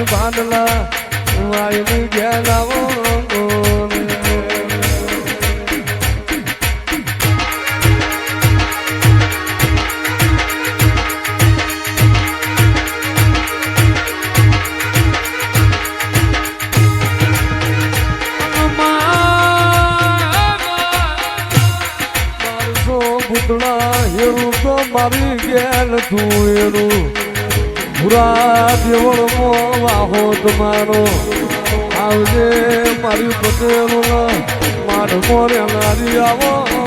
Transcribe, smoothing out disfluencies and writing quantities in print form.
ભાંડલા વાયની ગેલાવો હેરું તો મારી ગેલ તું એનું ભૂરા દેવળમો વાહો તમારો આવજે મારી પટેલ માર મોરે નારી આવો